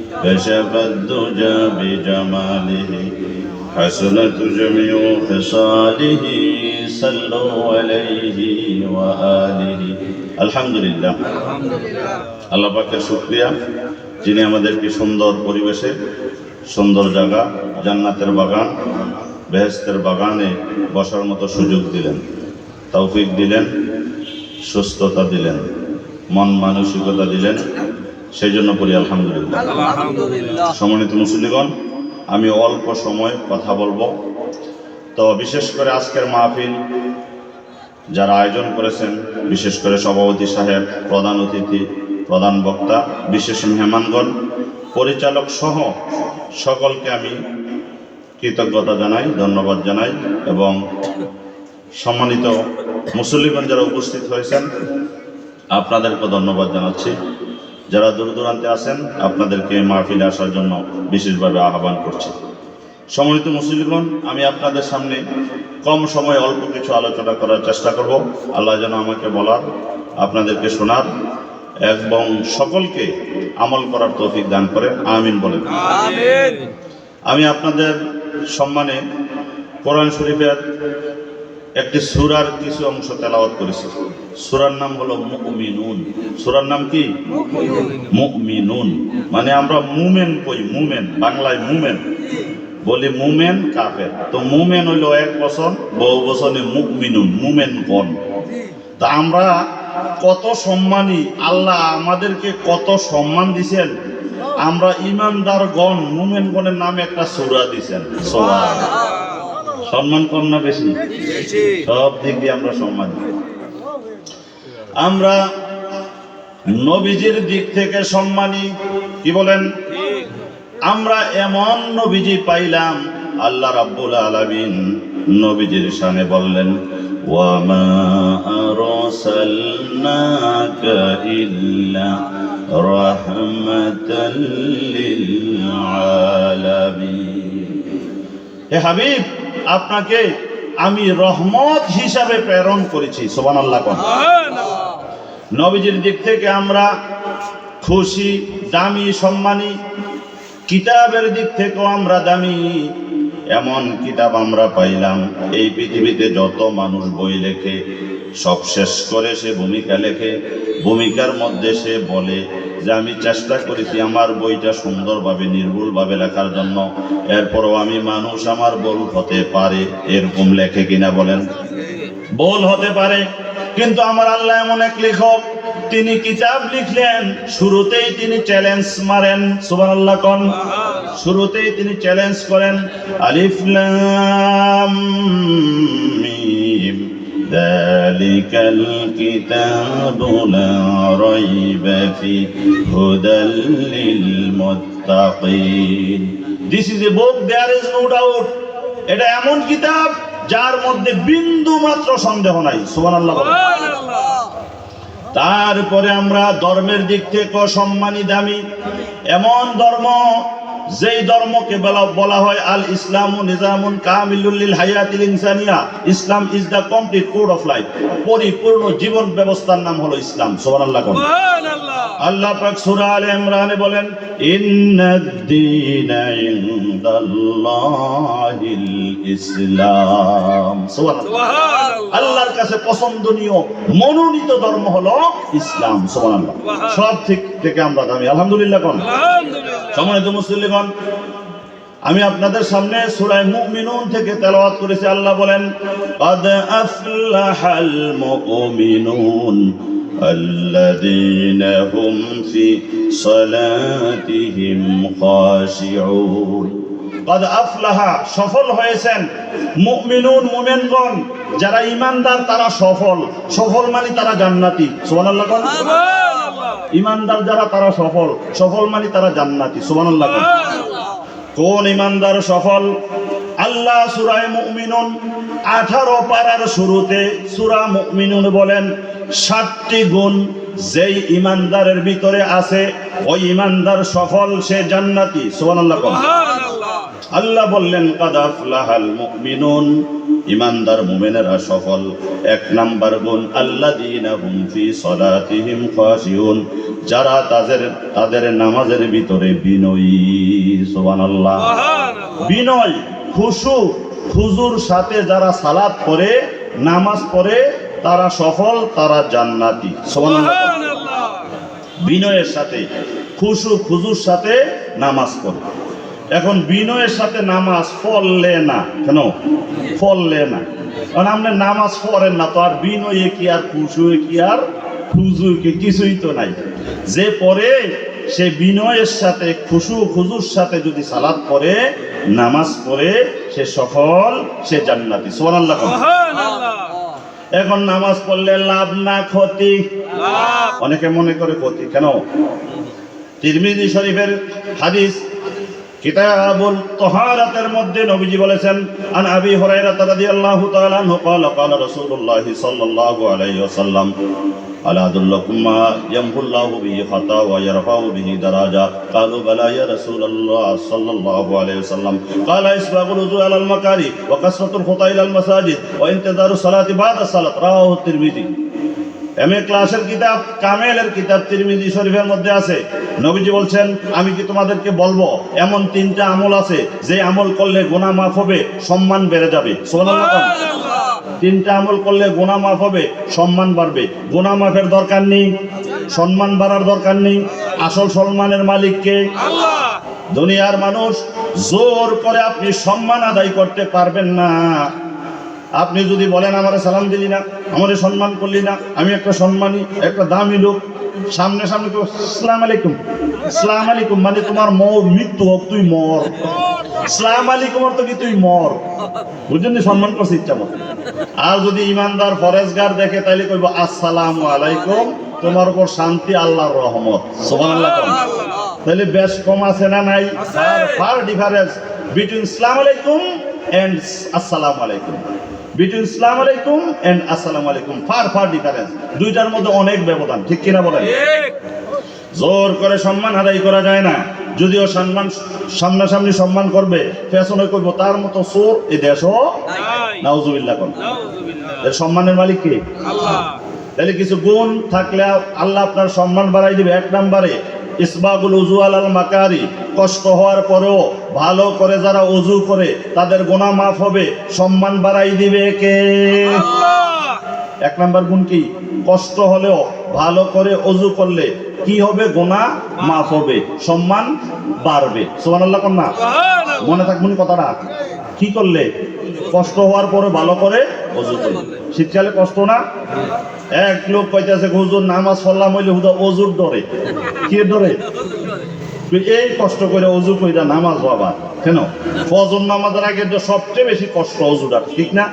كشف الدجى بجماله حسنت جميع خصاله صلوا عليه وآله الحمد لله আল্লাহ পাকের শুকরিয়া যিনি আমাদেরকে সুন্দর পরিবেশে সুন্দর জায়গা জান্নাতের বাগান বেহেশতের বাগানে বসার মতো সুযোগ দিলেন, তৌফিক দিলেন, সুস্থতা দিলেন, মন মানসিকতা দিলেন, সেই জন্য বলি আলহামদুলিল্লাহ। সম্মানিত মুসল্লিগণ, আমি অল্প সময় কথা বলবো। তো বিশেষ করে আজকের মাহফিল যারা আয়োজন করেছেন, বিশেষ করে সভাপতি সাহেব, প্রধান অতিথি, প্রধান বক্তা, বিশেষ মেহমানগণ, পরিচালক সহ সকলকে আমি কৃতজ্ঞতা জানাই, ধন্যবাদ জানাই এবং সম্মানিত মুসল্লিগণ যারা উপস্থিত হয়েছেন আপনাদেরকে ধন্যবাদ জানাচ্ছি। যারা দূর দূরান্তে আছেন আপনাদেরকে মাহফিলে আসার জন্য বিশেষভাবে আহ্বান করছি। সম্মানিত মুসল্লিগণ, আমি আপনাদের সামনে কম সময়ে অল্প কিছু আলোচনা করার চেষ্টা করব। আল্লাহ যেন আমাকে বলার, আপনাদেরকে শোনার এবং সকলকে আমল করার তৌফিক দান করে, আমিন বলেন। আমি আপনাদের সম্মানে কোরআন শরীফের একটি সূরার কিছু অংশ তেলাওয়াত করেছি। সূরার নাম হলো মুমিনুন। সূরার নাম কি? মুমিনুন। মানে আমরা মুমেন কই, মুমেন বাংলায় মুমেন বলি, মুমেন কাফের। তো মুমেন হইল এক বছর, বহু বছরে মুমিনুন, মুমেন গণ। তা আমরা কত সম্মানী, আল্লাহ আমাদেরকে কত সম্মান দিছেন। আমরা ইমানদার গণ, মুমেন গণের নামে একটা সূরা দিছেন। সম্মান কম না বেশি? সব দিক দিয়ে আমরা সম্মান। আমরা নবীজির দিক থেকে সম্মানী, কি বলেন? আমরা এমন নবীজি পাইলাম, আল্লাহ রাব্বুল আলামিন নবীজির শানে বললেন, ওয়া মা আরসালনাকা ইল্লা রাহমাতাল লিল আলামিন। হে হাবিব, আপনাকে আমি রহমত হিসাবে প্রেরণ করেছি। সুবহানাল্লাহ। নবীজির দিক থেকে আমরা খুশি, দামি, সম্মানী। কিতাবের দিক থেকেও আমরা দামি। এমন কিতাব আমরা পাইলাম, এই পৃথিবীতে যত মানুষ বই লেখে সব শেষ করে সে ভূমিকা লেখে। ভূমিকার মধ্যে সে বলে যে আমি চেষ্টা করেছি আমার বইটা সুন্দরভাবে নির্ভুলভাবে লেখার জন্য, এরপরও আমি মানুষ, আমার ভুল হতে পারে, এরকম লেখে কিনা বলেন? ভুল হতে পারে, কিন্তু আমার আল্লাহ এমন এক লেখক, তিনি কিতাব লিখলেন, শুরুতেই তিনি চ্যালেঞ্জ মারেন। সুবহানাল্লাহ কোন? শুরুতেই তিনি চ্যালেঞ্জ করেন, আলিফ লাম মিম যালিকাল কিতাবু লা রাইবা ফিহি হুদাল লিল মুত্তাকিন। This is a book there is no doubt. এটা এমন কিতাব যার মধ্যে বিন্দু মাত্র সন্দেহ নাই। সুবহানাল্লাহ। তারপরে আমরা ধর্মের দিক থেকে সম্মানী, দামি। এমন ধর্ম, যেই ধর্মকে বলা হয় আল ইসলামু নিজামুন কামিলুল লিল হায়াতিল ইনসানিয়া। Islam is the complete code of life. পরিপূর্ণ জীবন ব্যবস্থার নাম হলো ইসলাম। সুবহানাল্লাহ। আল্লাহ পাক সূরা আলে ইমরানে বলেন, ইন্নাদ-দীনা ইনদাল্লাহিল ইসলাম। সুবহানাল্লাহ। আল্লাহর কাছে পছন্দনীয় মনোনীত ধর্ম হলো ইসলাম। সুবহানাল্লাহ। সব থেকে আমরা দামি। আলহামদুলিল্লাহ। সম্মানিত মুসলিমগণ, আমি আপনাদের সামনে সূরা মুমিনুন থেকে তেলাওয়াত করেছি। আল্লাহ বলেন, ক্বাদ আফলাহাল মুমিনুন আল্লাযীনা হুম ফি সালাতিহিম খাশিউন। ক্বাদ আফলাহা, সফল হয়েছেন, মুমিনুন, মুমিনগণ, যারা ঈমানদার তারা সফল। সফল মানে তারা জান্নাতি। সুবহানাল্লাহ। ঈমানদার যারা তারা সফল, সফল মানে তারা জান্নাতি। সুবহানাল্লাহ। কোন ঈমানদার সফল? আল্লাহ সূরা মুমিনুন 18 পারার শুরুতে সূরা মুমিনুন বলেন 7টি গুণ যেই ঈমানদারের ভিতরে আছে, ওই ঈমানদার সফল, সে জান্নাতি। সুবহানাল্লাহ। আল্লাহ বললেন কাদ আফলাহাল মুমিনুন, ইমানদার মুমিনেরা সফল। এক নাম্বার গুণ আল্লাযীনা হুম ফি সলাতিহিম খাশিউন, যারা তাদের নামাজের ভিতরে বিনয়ী। সুবহানাল্লাহ। বিনয়, খুশু, খুজুর সাথে যারা সালাত পড়ে, নামাজ পড়ে, তারা সফল, তারা জান্নাতি। সুবহানাল্লাহ। বিনয়ের সাথে, খুশু খুজুর সাথে নামাজ পড়ে। এখন বিনয়ের সাথে নামাজ পড়লে না কেন? পড়লে না কারণ আপনি নামাজ পড়েন না, তো আর বিনয়ে কি আর খুশুয়ে কি আর খুজুর কি কিছুই তো নাই। যে পড়ে সে বিনয়ের সাথে খুশু খুজুর সাথে যদি সালাত পড়ে, নামাজ পড়ে, সে সফল, সে জান্নাতি। সুবহানাল্লাহ। এখন নামাজ পড়লে লাভ না ক্ষতি? অনেকে মনে করে ক্ষতি। কেন? তিরমিজি শরীফের হাদিস কিতাবুল তাহারাতের মধ্যে নবীজি বলেছেন, আন আবি হুরায়রা রাদিয়াল্লাহু তাআলা আনহু قال قال رسول الله صلى الله عليه وسلم ألا أدلكم ما يمحو الله به خطايا ويرفع به درجات قالوا بلى يا رسول الله صلى الله عليه وسلم قال إسباغ الوضوء على المكاره وكثرة الخطى إلى المساجد وانتظار الصلاة بعد الصلاة رواه الترمذي। এমএ ক্লাসের কিতাব কামেলের কিতাব তিরমিজি শরীফের মধ্যে আছে, নবীজি বলছেন আমি কি তোমাদেরকে বলবো এমন তিনটা আমল আছে যে আমল করলে গুনাহ মাফ হবে, সম্মান বেড়ে যাবে। সুবহানাল্লাহ। তিনটা আমল করলে গুনাহ মাফ হবে, সম্মান বাড়বে। গুনাহ মাফের দরকার নেই, সম্মান বাড়ার দরকার নেই। আসল সম্মানের মালিক কে? আল্লাহ। দুনিয়ার মানুষ জোর করে আপনি সম্মান আদায় করতে পারবেন না। আপনি যদি বলেন আমারে সালাম দিলি না, আমারে সম্মান করলি না, আমি একটা সম্মানী, একটা দামি লোক, সামনে সামনে আসসালামু আলাইকুম, আসসালামু আলাইকুম মানে তোমার মৃত্যু হোক, তুই মর। আসসালামু আলাইকুম অর্থ কি তুই মর, বুঝলেন? সম্মান করছে ইচ্ছা মতো। আর যদি ইমানদার ফরেজগার দেখে তাইলে কইব আসসালামু আলাইকুম, তোমার উপর শান্তি, আল্লাহর রহমত। সুবহানাল্লাহ। তাহলে বেশ কম আছে না নাই? ফার ডিফারেন্স বিটুইন আসসালামু আলাইকুম এন্ড আসসালামু আলাইকুম। বিটুইন আসসালামু আলাইকুম এন্ড আসসালামু আলাইকুম ফার ডিফারেন্স। দুইটার মধ্যে অনেক ব্যবধান, ঠিক কিনা বলেন? জোর করে সম্মান আদায় করা যায় না। যদিও সম্মান সামনাসামনি সম্মান করবে, পেছনে করব, তার মতো চোর এই দেশও নাউজুবিল্লাহ। কোন এর সম্মানের মালিক কে? আল্লাহ। তাহলে কিছু গুণ থাকলে আল্লাহ আপনার সম্মান বাড়াই দিবে। এক নম্বরে ইসবাগুল উযু আলাল মাকারি, কষ্ট হওয়ার পরেও ভালো করে যারা ওযু করে তাদের গুনাহ মাফ হবে, সম্মান বাড়াই দিবে কে? আল্লাহ। এক নাম্বার গুণ কি? কষ্ট হলেও ভালো করে ওযু করলে কি হবে? গুনাহ মাফ হবে, সম্মান বাড়বে। সুবহানাল্লাহ। কোন না? মনে থাকবেন কথাটা। কি করলে? কষ্ট হওয়ার পরে ভালো করে ওযু করলে। শীতকালে কষ্ট না? এক লোক কইতেছে হুজুর নামাজ পড়লাম হইলে হুদা ওযুর ডরে। কি ডরে? এই কষ্ট করে ওযু কইরা নামাজ বাবা কেন? ফজর নামাজের আগে তো সবচেয়ে বেশি কষ্ট ওযুটা, ঠিক না?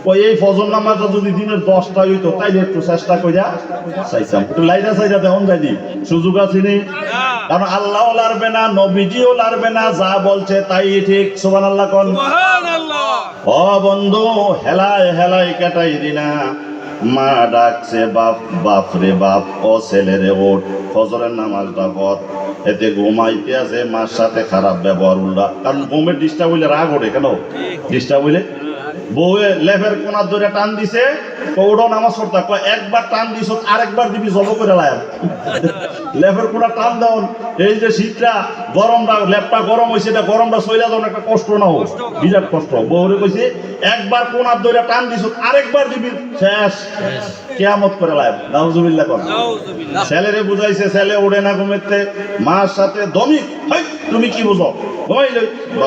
ওই এই ফজর নামাজটা যদি দিনের 10টা হইতো তাইলে একটু চেষ্টা কইরা চাইতাম, একটু লাইরা চাইরা দেন যাইনি, সুযোগ আছে নি? কারণ আল্লাহও লারবে না, নবীজিও লারবে না, যা বলছে তাই ঠিক। সুবহানাল্লাহ। কোন সুবহানাল্লাহ। ও বন্ধু, হেলায় হেলায় কাটাই দিনা। মা ডাকছে বাপ, বাপ রে বাপ, ও ছেলে রে ওঠ, ফজরের নামাজটা পড়। এতে ঘুমাইতে আছে, মার সাথে খারাপ ব্যবহার উল্টা। কারণ ঘুমের ডিস্টার্ব হইলে রাগ ওঠে। কেন ডিস্টার্ব হইলে? বউয়ে লেফের কোনার ধরে টান দিছে, ওটাও নামাজ পড়তে একবার টান দিছ, আরেকবার দিবি জব করে লায়ার। লেফের কোনা টান দাও, এই যে শীতটা গরমটা, লেপটা গরম হয়েছে, এটা গরমটা সইলা যাও, একটা কষ্ট না হোক, বিরাট কষ্ট। বউরে কইছে একবার কোনার ধরে টান দিছ, আরেকবার দিবি, শেষ, কিয়ামত করে লায়ার। নাউজুবিল্লাহ। কোন ছেলেরে বুঝাইছে, ছেলে ওঠে না ঘুমেতে, মার সাথে দমিক, তুমি কি বুঝো? ঘুমাইলে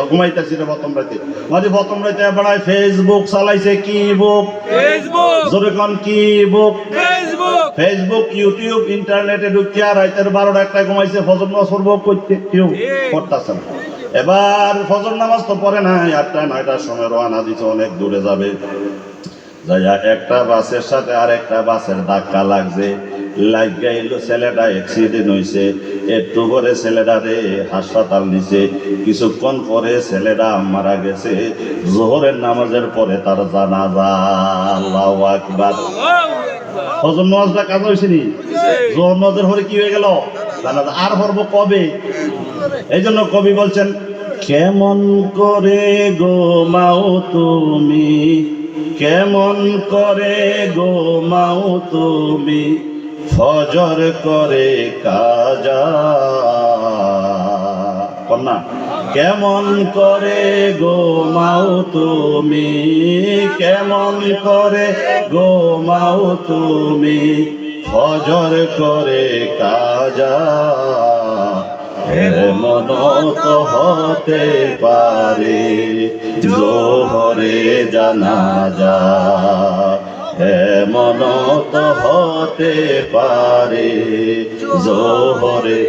ঘুমাইতেছি রে প্রথম রাতে, মাঝে প্রথম রাতে বেড়ায় ফেসবুক চালাইছে। কি বুক? ফেসবুক। জোরে কোন কি বুক? ফেসবুক। ফেসবুক, ইউটিউব, ইন্টারনেটে ঢুকিয়া রাতের 12টা 1টায় ঘুমাইছে, ফজর নামাজ পড়বো করতে কেউ করতেছে না। এবার ফজর নামাজ তো পড়ে না, 8টা 9টার সময় রওনা দিছে, অনেক দূরে যাবে। যাইয়া একটা বাসের সাথে আর একটা বাসের ধাক্কা লাগছে, লাগিয়া এলো, ছেলেটা অ্যাক্সিডেন্ট হয়েছে। একটু পরে ছেলেটারে হাসপাতাল নিছে, কিছুক্ষণ পরে ছেলেটা মারা গেছে। জোহরের নামাজের পরে তার জানাজা। আল্লাহু আকবার। ফজর নামাজটা কাজ হয়েছে নি? জোহর নামাজের পরে কি হয়ে গেল? জানাজা। আর পড়বো কবে? এই জন্য কবি বলছেন কেমন করে ঘুমাও তুমি, কেমন করে ঘুমাও তুমি, ফজর করে কাজা। কন্যা, কেমন করে ঘুমাও তুমি, কেমন করে ঘুমাও তুমি, ফজর করে কাজা। এমন তো হতে পারে জোহরে জানাজা, এমন তো হতে পারে জোহরে।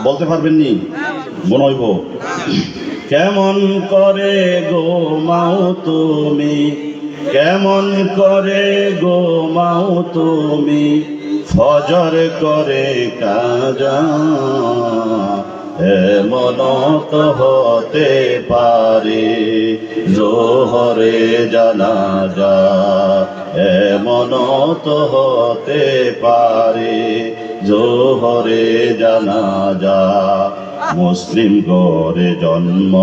বলতে পারবেন নি? মনে হইব। কেমন করে ঘুমাও তুমি, কেমন করে ঘুমাও তুমি, ফজর করে কাজা। এমন তো হতে পারে জোহরে জানাজা, এমন তো হতে পারে জোহরে জানাজা। মুসলিম ঘরে জন্ম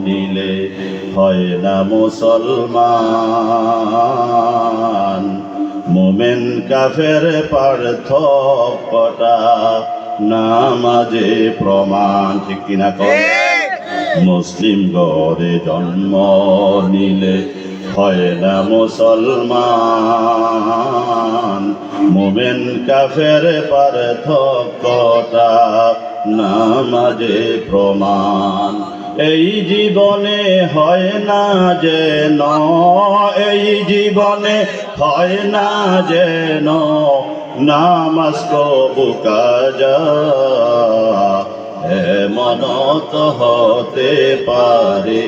নিলে হয় না মুসলমান, মুমিন কাফের পার্থক্যটা নামাজে প্রমাণ। ঠিক কিনা কর? মুসলিম ঘরে জন্ম নিলে হয় না মুসলমান, মুমিন কাফের পার্থক্যটা নামাজে প্রমাণ। এই জীবনে হয় না যেন, এই জীবনে হয় না যেন নামাজ কবু কাজা। এমন তো হতে পারে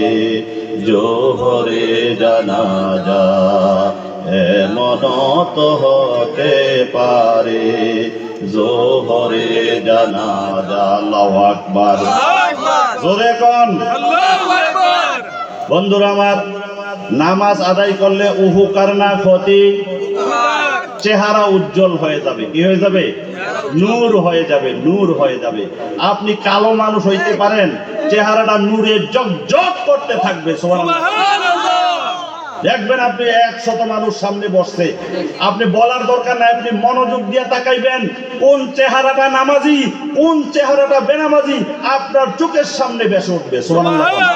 জোহরে জানাজা, এমন তো হতে পারে জোহরে জানাজা। আল্লাহু আকবার, জোরে কোন আল্লাহু আকবার। বন্ধুরা আমার, নামাজ আদায় করলে উহুকার না ক্ষতি, চেহারা উজ্জ্বল হয়ে যাবে। কি হয়ে যাবে? নূর হয়ে যাবে, নূর হয়ে যাবে। আপনি কালো মানুষ হইতে পারেন, চেহারাটা নূরে জগজগ করতে থাকবে। সুবহানাল্লাহ। দেখবেন আপনি 100 মানুষ সামনে বসছে, আপনি বলার দরকার নাই, আপনি মনোযোগ দিয়ে তাকাইবেন কোন চেহারাটা নামাজি, কোন চেহারাটা বেনামাজি, আপনার চোখের সামনে ভেসে উঠবে। সুবহানাল্লাহ।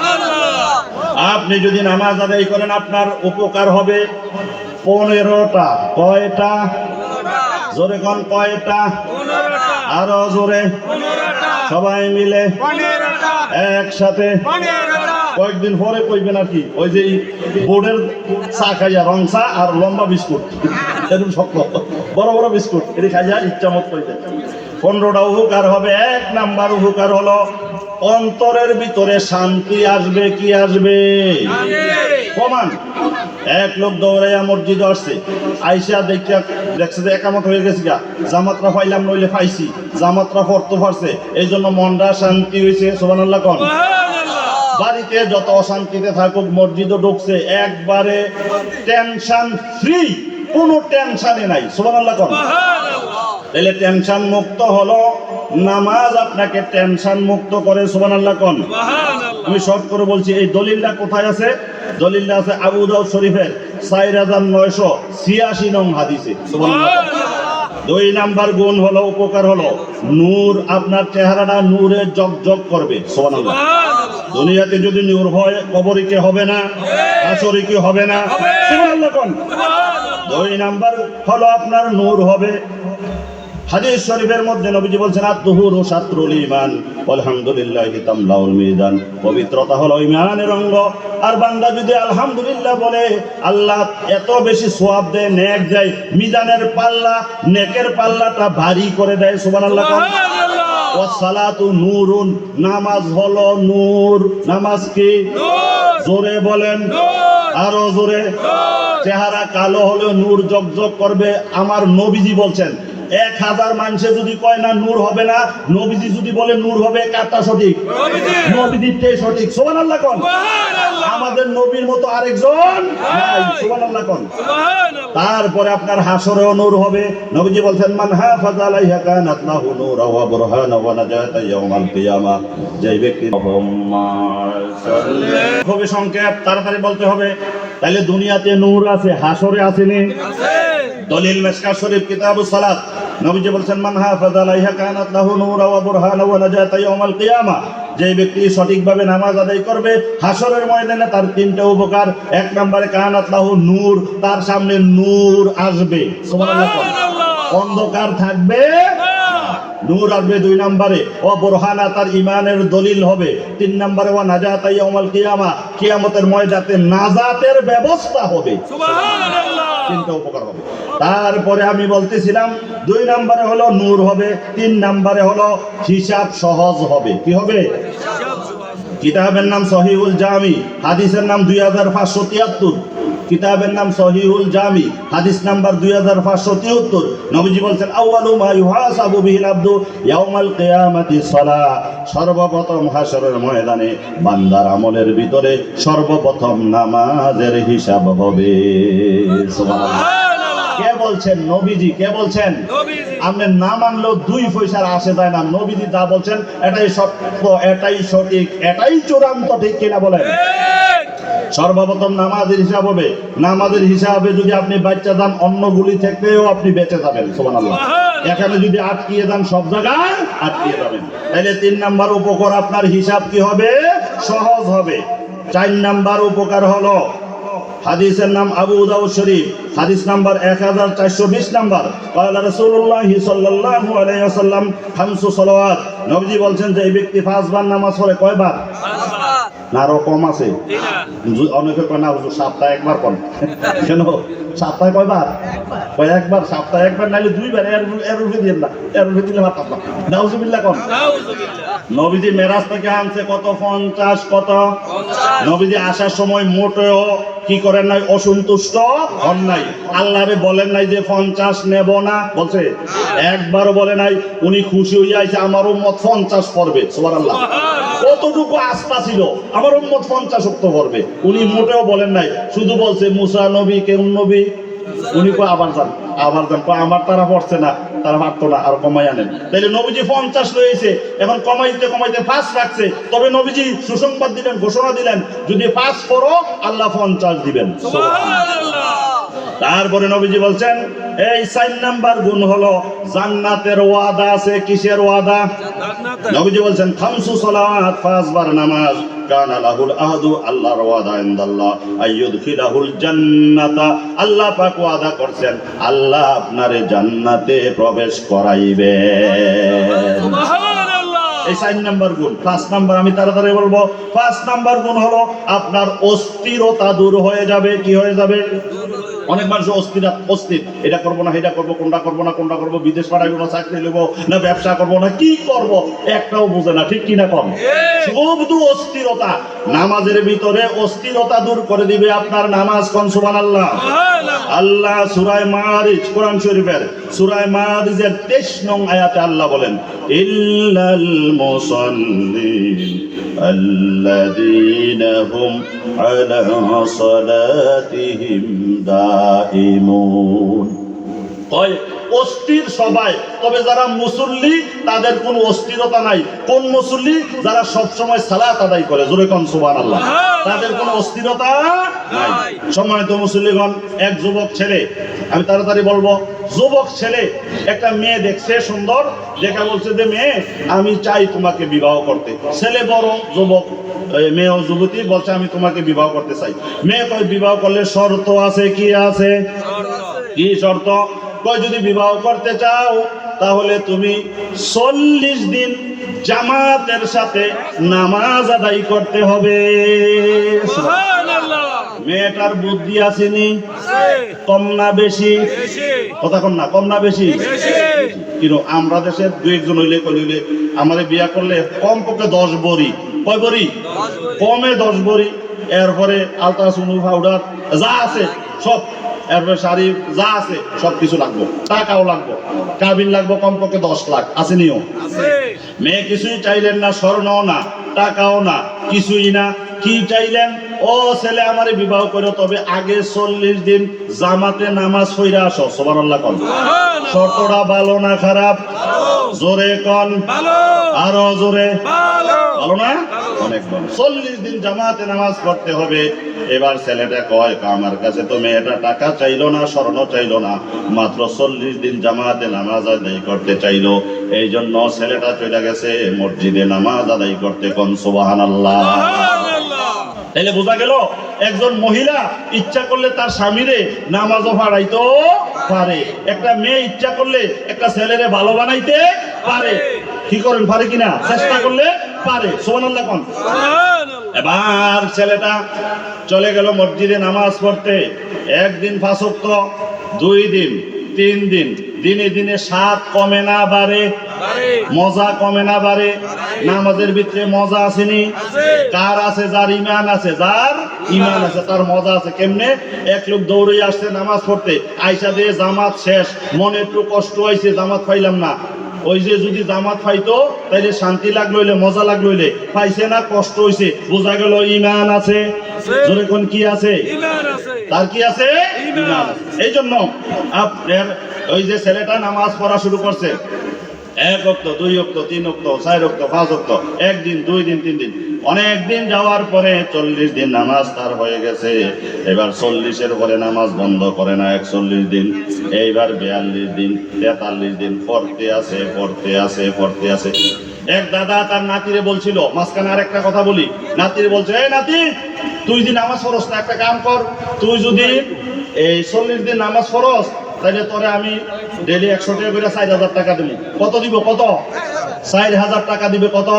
আপনি যদি নামাজ আদায় করেন আপনার উপকার হবে 15টা। কয়টা? জোরে কোন কয়টা? আরো জোরে, সবাই মিলে একসাথে। কয়েকদিন পরে কইবেন আর কি, ওই যে বোর্ডের চা খাইয়া, রং চা আর লম্বা বিস্কুট, এরকম শক্ত বড় বড় বিস্কুট, এটি খাইয়া ইচ্ছা মত কইবেন। 15টা উপকার হবে। 1 নাম্বার উপকার হলো অন্তরের ভিতরে শান্তি আসবে। কি আসবে? প্রমাণ। এক লোক দৌড়াইয়া মসজিদে আসছে, আইসা দেখছে যে একামত হয়ে গেছে, গা জামাতরা পাইলাম নইলে পাইছি, জামাতরা পড়তে পারছে, এই জন্য মনটা শান্তি হয়েছে। সুবহানাল্লাহ কোন। বাড়িতে যত অশান্তিতে থাকুক, মসজিদে ঢুকছে একবারে টেনশন ফ্রি, কোনো টেনশনই নাই। সুবহানাল্লাহ কোন। তাহলে টেনশন মুক্ত হলো নামাজ, আপনাকে টেনশন মুক্ত করে। সুবহানাল্লাহ কোন। আমি শর্ট করে বলছি, এই দলিলটা কোথায় আছে? দলিলটা আছে আবু দাউদ শরীফের 4986 নং হাদিসে। সুবহানাল্লাহ। 2 নাম্বার গুণ হলো, উপকার হলো, নূর, আপনার চেহারাটা নূরে জগজগ করবে। সুবহানাল্লাহ। দুনিয়াতে যদি নূর হয়, কবরে কি হবে না? আসরে কি হবে না? সুবহানাল্লাহ কোন। 2 নাম্বার হলো আপনার নূর হবে। হাদিস শরীফের মধ্যে নবীজি বলছেন, আত-তুহুরু শাতরুল ঈমান আলহামদুলিল্লাহি তামলাউল মিজান। পবিত্রতা হলো ঈমানের অঙ্গ। আর বান্দা যদি আলহামদুলিল্লাহ বলে, আল্লাহ এত বেশি সওয়াব দেয়, নেক দেয়, মিজানের পাল্লা, নেকের পাল্লাটা ভারী করে দেয়। সুবহানাল্লাহ। ওয়াস সালাতু নূরুন, নামাজ হলো নূর। নামাজ কি? জোরে বলেন, আরো জোরে। চেহারা কালো হলেও নূর জগজগ করবে। আমার নবীজি বলছেন, 1000 মানুষে যদি কয় না নূর হবে না, নবীজি যদি বলে নূর হবে, কারটা সঠিক? নবীজিরটাই সঠিক। সুবহানাল্লাহ কোন। আমাদের নবীর মতো আরেকজন নাই। সুবহানাল্লাহ কোন। তারপরে আপনার হাসরেও নূর হবে। নবীজি বলছেন মান হাফাযা আলাইহা কানাত লাহু নূরা ওয়া বুরহানা ওয়া নাজাতা ইয়াউমাল কিয়ামা। যে ব্যক্তি খুবই সংক্ষেপ, তাড়াতাড়ি বলতে হবে। তাহলে দুনিয়াতে নূর আছে, হাসরে আছে নি? দলিল মিশকাত শরীফ কিতাবুস সালাত। নবীজি বলছেন মান হাফাযা আলাইহা কানাত লাহু নূরা ওয়া বুরহানা ওয়া নাজাতা ইয়াউমাল কিয়ামা। যে ব্যক্তি সঠিকভাবে নামাজ আদায় করবে, হাসরের ময়দানে তার 3টা উপকার। 1 নম্বরে কানাত লাহু নূর, তার সামনে নূর আসবে। সুবহানাল্লাহ। অন্ধকার থাকবে, নূর আসবে। 2 নম্বরে ও বুরহানা, তার ঈমানের দলিল হবে। 3 নম্বরে ওয়া নাজাতা ইয়াউমাল কিয়ামা, কিয়ামতের ময়দানে নাজাতের ব্যবস্থা হবে। সুবহানাল্লাহ। 3টা উপকার হবে। তারপরে আমি বলতেছিলাম 2 নম্বরে হলো নূর হবে, 3 নম্বরে হলো হিসাব সহজ হবে। কি হবে? কিতাবের নাম সহিহুল জামি, হাদিসের নাম 2573। কিতাবের নাম সহিহুল জামি, হাদিস নাম্বার 2573। নবীজি বলেন আউয়ালু মা ইউহাসাবু বিহিল আবদু ইয়াউমাল কিয়ামাতি সালাহ। সর্বপ্রথম হাসরের ময়দানে বান্দার আমলের ভিতরে সর্বপ্রথম নামাজের হিসাব হবে। সুবহানাল্লাহ। কে বলছেন? নবীজি। কে বলছেন? আপনি না মানলেও 2 পয়সার আসে যায় না। নবীজি যা বলছেন এটাই সত্য, এটাই সঠিক, এটাই চূড়ান্ত। ঠিক কিনা বলেন? সর্বপ্রথম নামাজের হিসাব হবে। নামাজের হিসাবে যদি আপনি বাচ্চা যান, অন্যগুলি থেকেও আপনি বেঁচে যাবেন। সুবহানাল্লাহ। এখানে যদি আটকিয়ে যান, সব জায়গায় আটকিয়ে যাবেন। তাহলে 3 নাম্বার উপকার আপনার হিসাব কি হবে? সহজ হবে। 4 নাম্বার উপকার হলো হাদিসের নাম আবু দাউদ শরীফ, হাদিস নাম্বার 1420 নাম্বার। ক্বালা রাসূলুল্লাহ সাল্লাল্লাহু আলাইহি ওয়াসাল্লাম খামসু সালাওয়াত। নবীজি বলছেন যে এই ব্যক্তি 5 বার নামাজ পড়ে। কয়বার? 5 বার। না আরো কম আছে? অনেকে কয় না হুজুর সপ্তাহে একবার পড়েন। কেন? সপ্তাহে কয়বার? একবার। সপ্তাহে একবার নাইলে 2 বার। এর রূপে দিন না, এর রূপে দিলে মাথা না। নাউজুবিল্লাহ কোন। নবীজি মেরাজ থেকে আনছে কত? 50। কত? নবীজি আসার সময় মোটেও কি করেন নাই? অসন্তুষ্ট হন নাই। আল্লাহরে বলেন নাই যে 50 নেব না, বলছে একবারও বলে নাই। উনি খুশি হয়ে আইছে আমার উম্মত 50 পড়বে। সুবহানাল্লাহ। কতটুকু আস্থা ছিল, আমার উম্মত 50 ওয়াক্ত পড়বে। উনি মোটেও বলেন নাই, শুধু বলছে মুসা নবী, কেউ নবী। উনি কো আবার যান, আবার যান। আমার তারা পড়ছে না, তারা পারতো না, আর কমাই আনেন। তাইলে নবীজি 50 রয়েছে, এখন কমাইতে কমাইতে 5 রাখছে। তবে নবীজি সুসংবাদ দিলেন, ঘোষণা দিলেন যদি 5 পড়ো আল্লাহ 50 দিবেন। সুবহানাল্লাহ। তারপরে নবীজি বলছেন এই 4 নাম্বার গুণ হলো জান্নাতের ওয়াদা আছে। কিসের ওয়াদা? নবীজি বলছেন খামসু সালাওয়াত, 5 বার নামাজ। কানা লাহুল আহদু, আল্লাহর ওয়াদা ইনদাল্লাহ আইয়ুদখিলাহুল জান্নাতা। আল্লাহ পাক ওয়াদা করছেন আল্লাহ আপনারে জান্নাতে প্রবেশ করাইবেন। সুবহানাল্লাহ। এই 4 নাম্বার গুণ। 5 নাম্বার আমি তাড়াতাড়ি বলবো। 5 নাম্বার গুণ হলো আপনার অস্থিরতা দূর হয়ে যাবে। কি হয়ে যাবে? অনেক মানুষ অস্থির, এটা করবো না, এটা করবো, কোনটা করবো না, কোনটা করবো, বিদেশ পাঠাইবো না, চাকরি নেবো না, ব্যবসা করবো না, কি করবো একটাও বুঝে না। ঠিক কিনা কম? শুধু অস্থিরতা। নামাজের ভিতরে অস্থিরতা দূর করে দিবে আপনার নামাজ। কোন সুবহানাল্লাহ। আল্লাহ সূরা মাআরিজ, কোরআন শরীফের সূরা মাআরিজের 23 নং আয়াতে আল্লাহ বলেন ইল্লাল মুসাল্লিন আল্লাযীনা হুম আলা সালাতিহিম দাইমুন। অস্থির সবাই, তবে যারা মুসল্লি তাদের কোনো অস্থিরতা নাই। কোন মুসল্লি? যারা সব সময় সালাত আদায় করে। জোরে কোন সুবহানাল্লাহ। তাদের কোনো অস্থিরতা নাই। সম্মানিত মুসল্লিগণ, এক যুবক ছেলে, আমি তাড়াতাড়ি বলবো, যুবক ছেলে একটা মেয়ে দেখছে সুন্দর, দেখা বলছে যে মেয়ে আমি চাই তোমাকে বিবাহ করতে। ছেলে বড়, যুবক, মেয়ে ও যুবতী বলছে আমি তোমাকে বিবাহ করতে চাই। মেয়ে কয় বিবাহ করলে শর্ত আছে। কি আছে? কি শর্ত? কয় যদি বিবাহ করতে চাও তাহলে তুমি 40 দিন জামাতের সাথে নামাজ আদায় করতে হবে। সুবহানাল্লাহ। মেয়েটার বুদ্ধি আসেনি? কম না বেশি? কথা কম না, কম না বেশি? কিন্তু আমরা দেশের 2-1 হইলে কইলে আমারে বিয়া করলে কমপক্ষে 10 বড়ি। কয় বড়ি? কমে 10 বড়ি। এরপরে আলট্রাসাউন্ড, পাউডার যা আছে সব এরপরে শাড়ি যা আছে সবকিছু লাগবো, টাকাও লাগবো, কাবিন লাগবো কমপক্ষে 10 লাখ, আসেনিও? মেয়ে কিছুই চাইলেন না, স্বর্ণও না, টাকাও না, কিছুই না। কি চাইলেন? ও ছেলে আমারে বিবাহ করো, তবে আগে 40 দিন জামাতে নামাজ পড়া আসো। সুবহানাল্লাহ কোন। শর্তটা ভালো না খারাপ? জোরে কোন। আরো জোরে। ভালো না? অনেক ভালো। 40 দিন জামাতে নামাজ পড়তে হবে। এবার ছেলেটা কয়, আমার কাছে তো মেয়েটা টাকা চাইলো না, স্বর্ণ চাইলো না, মাত্র 40 দিন জামাতে নামাজ আদায় করতে চাইলো। এই জন্য ছেলেটা চলে গেছে মসজিদে নামাজ আদায় করতে। কোন সুবহানাল্লাহ। তাইলে বোঝা গেল একজন মহিলা ইচ্ছা করলে তার স্বামীরে নামাজও পড়াইতে পারে, একটা মেয়ে ইচ্ছা করলে একটা ছেলেরে ভালো বানাইতে পারে। কি করেন, পারে কিনা? চেষ্টা করলে পারে। সুবহানাল্লাহ কোন। এবার ছেলেটা চলে গেল মসজিদে নামাজ পড়তে। একদিন 5 ওয়াক্ত, 2 দিন, 3 দিন, দিনে দিনে স্বাদ কমে না বাড়ে, মজা কমে না বাড়ে। নামাজের ভিতরে মজা আসেনি? কার আছে? যার ইমান আছে, যার ইমান আছে তার মজা আছে। কেমনে? এক লোক দৌড়ে আসছে নামাজ পড়তে, আইসা দিয়ে জামাত শেষ, মনে একটু কষ্ট হয়েছে, জামাত পাইলাম না। ওই যে যদি জামাত পাইতো তাইলে শান্তি লাগলো, মজা লাগলো, পাইছে না, কষ্ট হয়েছে, বোঝা গেল ইমান আছে। জোরে কোন কি আছে? তার কি আছে? ইমান। এই জন্য আপনার ওই যে ছেলেটা নামাজ পড়া শুরু করছে, 1 ওয়াক্ত, 2 ওয়াক্ত, 3 ওয়াক্ত, 4 ওয়াক্ত, 5 ওয়াক্ত, 1 দিন, 2 দিন, 3 দিন, অনেক দিন যাওয়ার পরে 40 দিন নামাজ তার হয়ে গেছে। এবার 40-এর পরে নামাজ বন্ধ করে না, 41 দিন, এইবার 42 দিন, 43 দিন, পড়তে আছে। এক দাদা তার নাতিরে বলছিল, মাঝখানে আরেকটা কথা বলি, নাতিরে বলছে, এই নাতি, তুই যদি নামাজ পড়স না, একটা কাম কর, তুই যদি এই 40 দিন নামাজ পড়স তাইলে তোরে আমি ডেলি 100 টাকা করে 4000 টাকা দেবো। কত দিব? কত? 4000 টাকা দিবে। কত?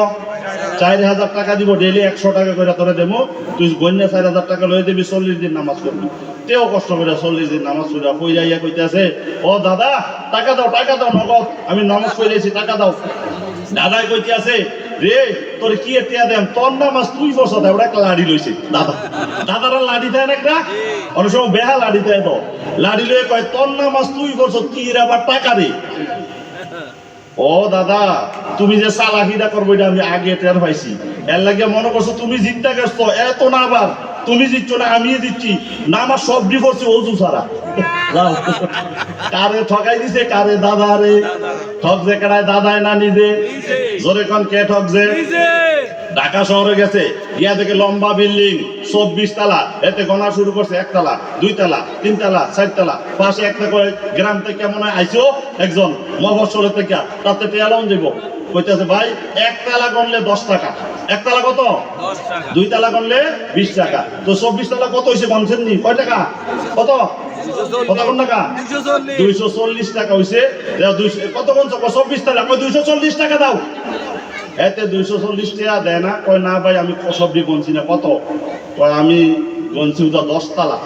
4000 টাকা দিব, ডেলি 100 টাকা করে তোরে দেবো। তুই গন্যা 4000 টাকা লয়ে দিবি, 40 দিন নামাজ পড়বি। তেও কষ্ট করে 40 দিন নামাজ পড়া পইরাইয়া কইতেছে, ও দাদা টাকা দাও, টাকা দাও, নগদ আমি নামাজ পড়েছি, টাকা দাও। দাদাই কইতে আছে, রে তোর কি টিয়া দেন, তোর নামাজ তুই বসা দেয়, ওরা একটা লাড়ি লইছে। দাদারা লাড়ি দেয় না, একটা অনেক সময় বেহা লাড়ি দেয়, তো লাড়ি লয়ে কয়, তোর নামাজ তুই বসো, কি আবার টাকা রে। ও দাদা, তুমি যে চালাকিটা করবো এটা আমি আগে টের পাইছি, এর লাগে মনে করছো তুমি জিততে গেছো, এত না আবার তুমি জিতছো না, আমি জিতছি না, আমার সব ডিভোর্সে অজু ছাড়া। কারে ঠকাই দিছে? কারে? দাদা রে। ঠকছে কারায়? দাদায় না নিজে? জোরে কোন কে ঠকছে? ঢাকা শহরে গেছে, গিয়া থেকে লম্বা বিল্ডিং 24 তলা, এতে গণা শুরু করছে 1 তলা, 2 তলা, 3 তলা, 4 তলা, পাশে একটা করে গ্রাম থেকে কেমন হয় আইসো একজন মফস্বলের থেকে, তাতে টেয়ালাম যাবো, কইতেছে ভাই 1 তলা গণলে 10 টাকা, 1 তলা কত? 10 টাকা, 2 তলা গণলে 20 টাকা, তো 24 তলা কত হয়েছে গণছেন নি? কয় টাকা? কত? কত কোন টাকা? 240 টাকা হয়েছে। কত গণছ? 24 তলা, 240 টাকা দাও। এতে 240 টাকা দেয় না? কয় না ভাই আমি সবজি গনছি না। কত? কয় আমি গনছি 10 তালা।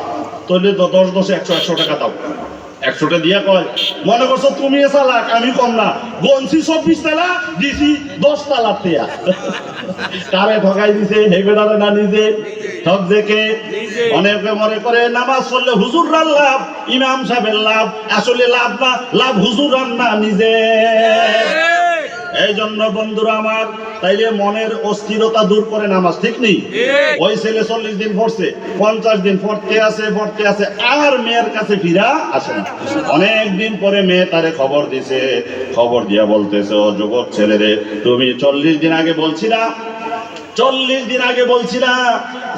তাহলে তো 10 10 100 টাকা দাও। 100 টা দিয়া কয়, মনে করছো তুমি চালাক, আমি কম না, গনছি 24 তালা, দিছি 10 তালা টিয়া। কারে ঠকাই দিছে? হেবেডারে না নিজে ঠক দেখে। অনেকে মনে করে নামাজ পড়লে হুজুররার লাভ, ইমাম সাহেবের লাভ, আসলে লাভ না, লাভ হুজুরার না, নিজে। এই জন্য বন্ধুরা আমার, তাইলে মনের অস্থিরতা দূর করে নামাজ, ঠিক নেই? ওই ছেলে 40 দিন পড়ছে, 50 দিন পড়তে আছে, আর মেয়ের কাছে ফিরা আসে না। অনেক দিন পরে মেয়ে তারে খবর দিছে, খবর দিয়া বলতেছে, ও যুবক ছেলে রে, তুমি 40 দিন আগে বলছিলা, 40 দিন আগে বলছিলা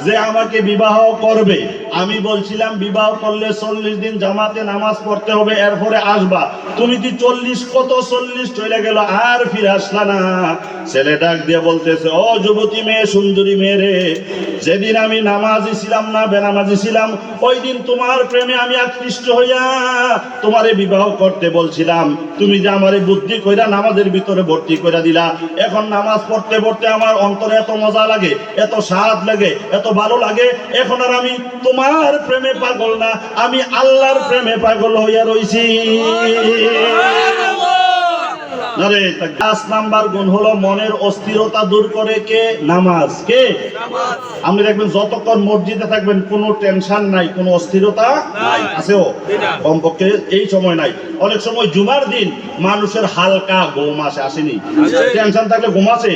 যে আমাকে বিবাহ করবে, আমি বলছিলাম বিবাহ করলে 40 দিন জামাতে নামাজ পড়তে হবে, এরপরে আসবা। তুমি কি 40 কত 40 চলে গেল, আর ফিরে আসলা না। ছেলে ডাক দিয়ে বলতেছে, ও যুবতী মেয়ে, সুন্দরী মেয়ে রে, যেদিন আমি নামাজি ছিলাম না, বেনামাজি ছিলাম, ওই দিন তোমার প্রেমে আমি আকৃষ্ট হইয়া তোমারে বিবাহ করতে বলছিলাম। তুমি যে আমারে বুদ্ধি কইরা নামাজের ভিতরে ভর্তি কইরা দিলা, এখন নামাজ পড়তে পড়তে আমার অন্তরে এত মজা লাগে, এত স্বাদ লাগে, এত ভালো লাগে, এখন আর আমি তোমার প্রেমে পাগল না, আমি আল্লাহর প্রেমে পাগল হইয়া রইছি। আরে 5 নাম্বার গুণ হলো মনের অস্থিরতা দূর করে কে? নামাজ। কে? আপনি দেখবেন যতক্ষণ মসজিদে থাকবেন কোনো টেনশন নাই, কোনো অস্থিরতা আছেও কমপক্ষে এই সময় নাই। অনেক সময় জুমার দিন মানুষের হালকা ঘুম আসেনি, টেনশন থাকলে ঘুম আসে।